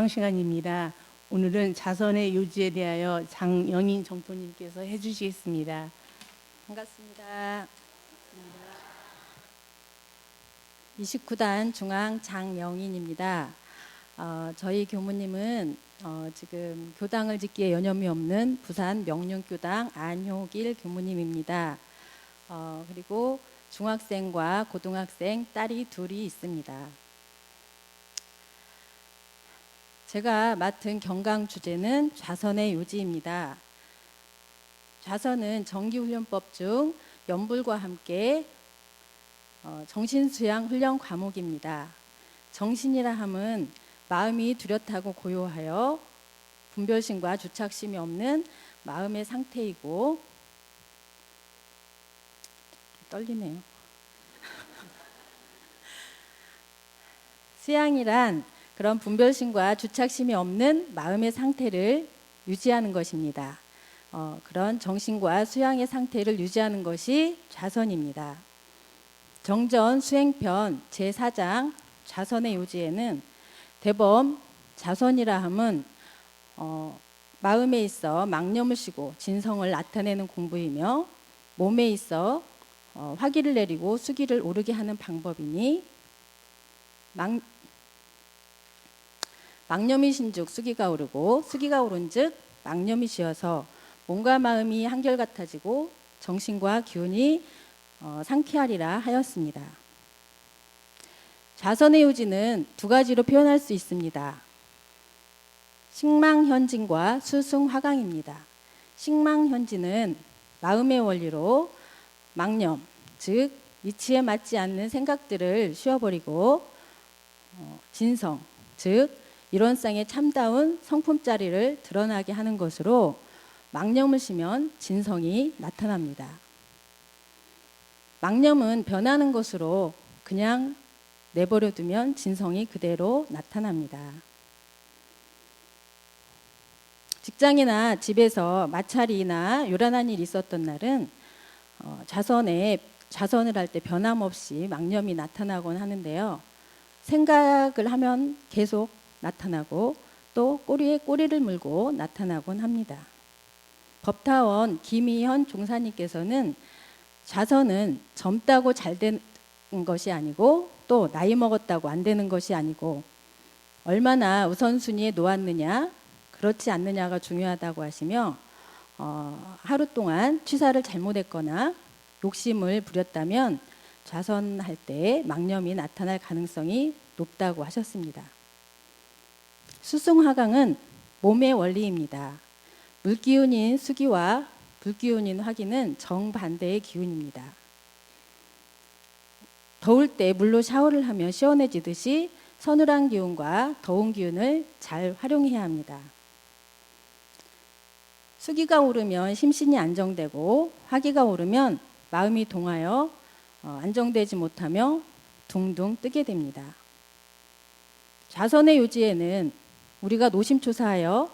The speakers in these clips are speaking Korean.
시간입니다. 오늘은 자선의 요지에 대하여 장영인 정토님께서 해주시겠습니다. 반갑습니다. 29단 중앙 장영인입니다. 저희 교무님은 지금 교당을 짓기에 여념이 없는 부산 명륜교당 안효길 교무님입니다. 그리고 중학생과 고등학생 딸이 둘이 있습니다. 제가 맡은 경강 주제는 자선의 요지입니다. 자선은 정기훈련법 중 연불과 함께 정신수양 훈련 과목입니다. 정신이라 함은 마음이 뚜렷하고 고요하여 분별심과 주착심이 없는 마음의 상태이고, 떨리네요. 수양이란 그런 분별심과 주착심이 없는 마음의 상태를 유지하는 것입니다. 그런 정신과 수양의 상태를 유지하는 것이 자선입니다. 정전 수행편 제4장 자선의 요지에는 대범 자선이라 함은 마음에 있어 망념을 쉬고 진성을 나타내는 공부이며 몸에 있어 화기를 내리고 수기를 오르게 하는 방법이니 망념이 신즉 수기가 오르고 수기가 오른즉 망념이 쉬어서 몸과 마음이 한결같아지고 정신과 기운이 상쾌하리라 하였습니다. 자선의 요지는 두 가지로 표현할 수 있습니다. 식망현진과 수승화강입니다. 식망현진은 마음의 원리로 망념, 즉 이치에 맞지 않는 생각들을 쉬어버리고 진성, 즉 이론상의 참다운 성품자리를 드러나게 하는 것으로 망념을 쉬면 진성이 나타납니다. 망념은 변하는 것으로 그냥 내버려 두면 진성이 그대로 나타납니다. 직장이나 집에서 마찰이나 요란한 일이 있었던 날은 자선을 할 때 변함없이 망념이 나타나곤 하는데요. 생각을 하면 계속 나타나고 또 꼬리에 꼬리를 물고 나타나곤 합니다. 법타원 김희현 종사님께서는 자선은 젊다고 잘 되는 것이 아니고 또 나이 먹었다고 안 되는 것이 아니고 얼마나 우선순위에 놓았느냐 그렇지 않느냐가 중요하다고 하시며 하루 동안 취사를 잘못했거나 욕심을 부렸다면 자선할 때 망념이 나타날 가능성이 높다고 하셨습니다. 수승화강은 몸의 원리입니다. 물기운인 수기와 불기운인 화기는 정반대의 기운입니다. 더울 때 물로 샤워를 하면 시원해지듯이 서늘한 기운과 더운 기운을 잘 활용해야 합니다. 수기가 오르면 심신이 안정되고 화기가 오르면 마음이 동하여 안정되지 못하며 둥둥 뜨게 됩니다. 자선의 요지에는 우리가 노심초사하여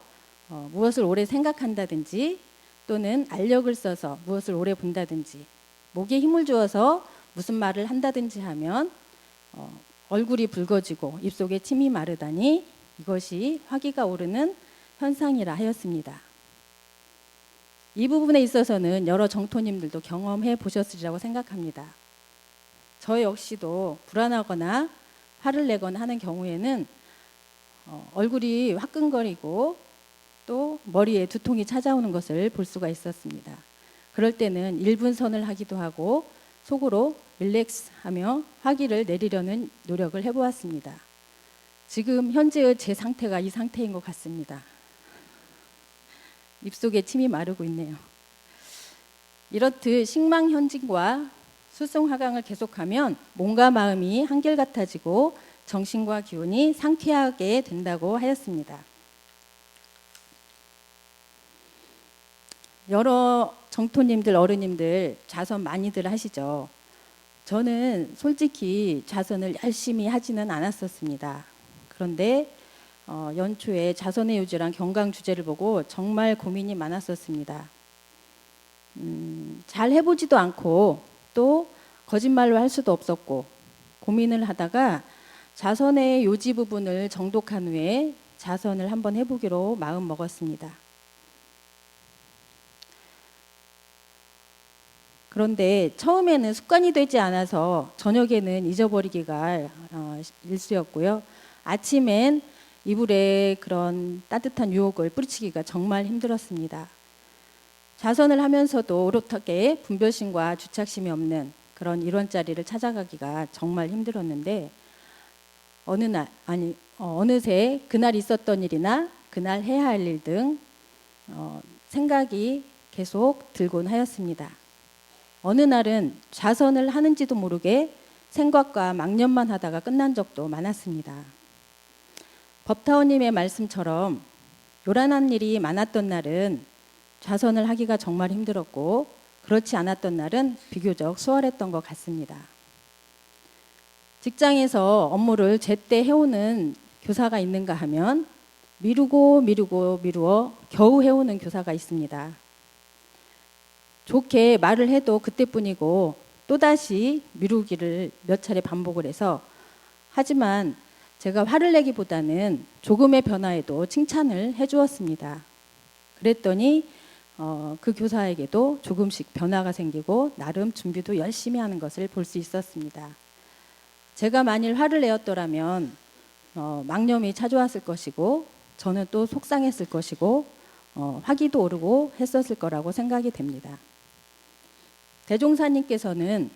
무엇을 오래 생각한다든지 또는 알력을 써서 무엇을 오래 본다든지 목에 힘을 주어서 무슨 말을 한다든지 하면 얼굴이 붉어지고 입속에 침이 마르다니 이것이 화기가 오르는 현상이라 하였습니다. 이 부분에 있어서는 여러 정토님들도 경험해 보셨으리라고 생각합니다. 저 역시도 불안하거나 화를 내거나 하는 경우에는 얼굴이 화끈거리고 또 머리에 두통이 찾아오는 것을 볼 수가 있었습니다. 그럴 때는 1분 선을 하기도 하고 속으로 릴렉스하며 화기를 내리려는 노력을 해보았습니다. 지금 현재의 제 상태가 이 상태인 것 같습니다. 입속에 침이 마르고 있네요. 이렇듯 식망현진과 수승화강을 계속하면 몸과 마음이 한결같아지고 정신과 기운이 상쾌하게 된다고 하였습니다. 여러 정토님들, 어른님들 자선 많이들 하시죠. 저는 솔직히 자선을 열심히 하지는 않았었습니다. 그런데 연초에 자선의 요지랑 경강 주제를 보고 정말 고민이 많았었습니다. 잘 해보지도 않고 또 거짓말로 할 수도 없었고 고민을 하다가 자선의 요지 부분을 정독한 후에 자선을 한번 해보기로 마음 먹었습니다. 그런데 처음에는 습관이 되지 않아서 저녁에는 잊어버리기가 일쑤였고요. 아침엔 이불에 그런 따뜻한 유혹을 뿌리치기가 정말 힘들었습니다. 자선을 하면서도 오롯하게 분별심과 주착심이 없는 그런 일원자리를 찾아가기가 정말 힘들었는데 어느새 그날 있었던 일이나 그날 해야 할 일 등 생각이 계속 들곤 하였습니다. 어느 날은 자선을 하는지도 모르게 생각과 망념만 하다가 끝난 적도 많았습니다. 법타원님의 말씀처럼 요란한 일이 많았던 날은 자선을 하기가 정말 힘들었고 그렇지 않았던 날은 비교적 수월했던 것 같습니다. 직장에서 업무를 제때 해오는 교사가 있는가 하면 미루어 겨우 해오는 교사가 있습니다. 좋게 말을 해도 그때뿐이고 또다시 미루기를 몇 차례 반복을 해서 하지만 제가 화를 내기보다는 조금의 변화에도 칭찬을 해주었습니다. 그랬더니 그 교사에게도 조금씩 변화가 생기고 나름 준비도 열심히 하는 것을 볼 수 있었습니다. 제가 만일 화를 내었더라면 망념이 찾아왔을 것이고 저는 또 속상했을 것이고 화기도 오르고 했었을 거라고 생각이 됩니다. 대종사님께서는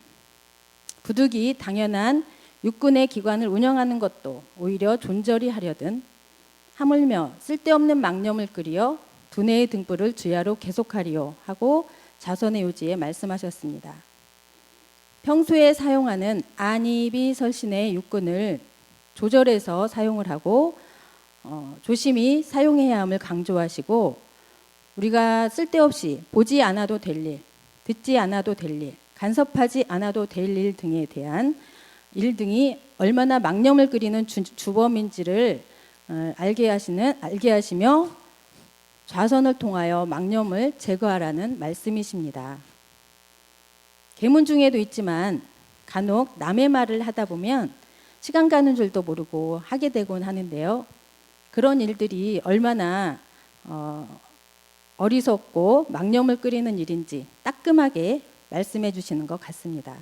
부득이 당연한 육군의 기관을 운영하는 것도 오히려 존절이 하려든 하물며 쓸데없는 망념을 끓여 두뇌의 등불을 주야로 계속하리요 하고 자선의 요지에 말씀하셨습니다. 평소에 사용하는 안이비설신의 육군을 조절해서 사용을 하고 조심히 사용해야 함을 강조하시고 우리가 쓸데없이 보지 않아도 될 일, 듣지 않아도 될 일, 간섭하지 않아도 될 일 등에 대한 일 등이 얼마나 망념을 끓이는 주범인지를 알게 하시며 자선을 통하여 망념을 제거하라는 말씀이십니다. 계문 중에도 있지만 간혹 남의 말을 하다 보면 시간 가는 줄도 모르고 하게 되곤 하는데요. 그런 일들이 얼마나 어리석고 망념을 끓이는 일인지 따끔하게 말씀해 주시는 것 같습니다.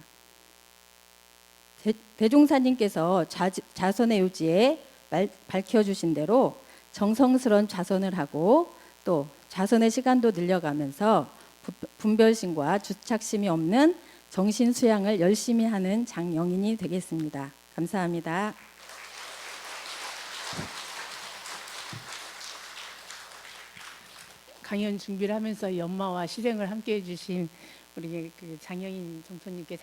대종사님께서 자선의 요지에 밝혀주신 대로 정성스러운 자선을 하고 또 자선의 시간도 늘려가면서 분별심과 주착심이 없는 정신 수양을 열심히 하는 장영인이 되겠습니다. 감사합니다. 강연 준비를 하면서 연마와 실행을 함께 해주신 우리 그 장영인 정토님께